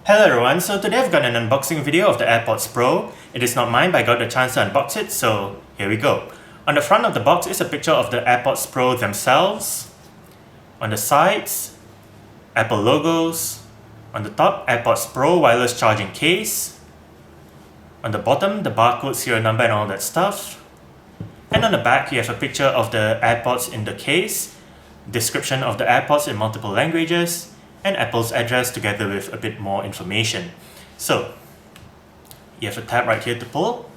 Hello everyone, so today I've got an unboxing video of the AirPods Pro. It is not mine, but I got the chance to unbox it, so here we go. On the front of the box is a picture of the AirPods Pro themselves. On the sides, Apple logos. On the top, AirPods Pro wireless charging case. On the bottom, the barcode, serial number and all that stuff. And on the back, you have a picture of the AirPods in the case, description of the AirPods in multiple languages, and Apple's address together with a bit more information. So, you have a tab right here to pull.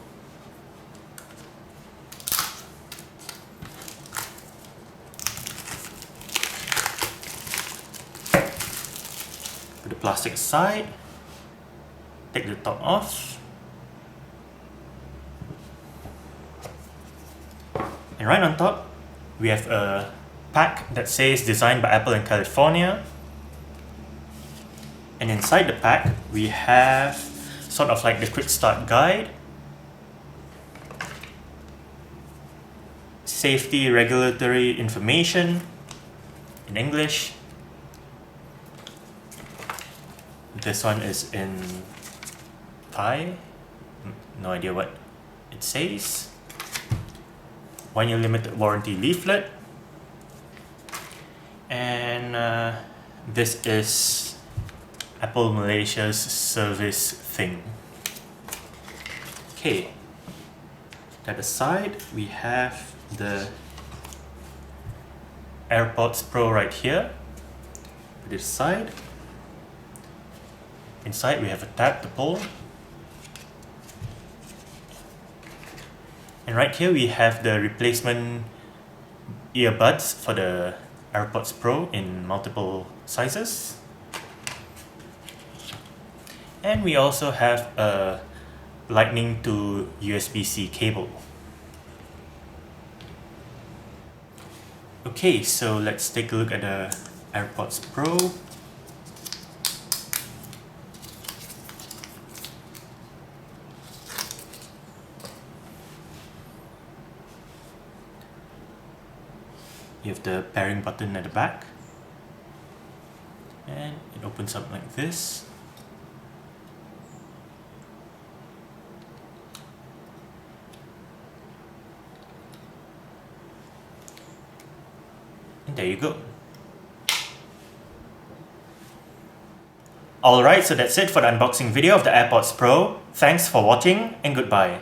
Put the plastic aside. Take the top off. And right on top, we have a pack that says designed by Apple in California. And inside the pack, we have sort of like the quick start guide, safety regulatory information in English. This one is in Thai, no idea what it says. 1 year limited warranty leaflet. And this is Apple Malaysia's service thing. Okay, at the side we have the AirPods Pro right here. This side. Inside we have a tab to pull. And right here we have the replacement earbuds for the AirPods Pro in multiple sizes. And we also have a Lightning to USB-C cable. Okay, so let's take a look at the AirPods Pro. You have the pairing button at the back. And it opens up like this. And there you go. Alright, so that's it for the unboxing video of the AirPods Pro. Thanks for watching and goodbye.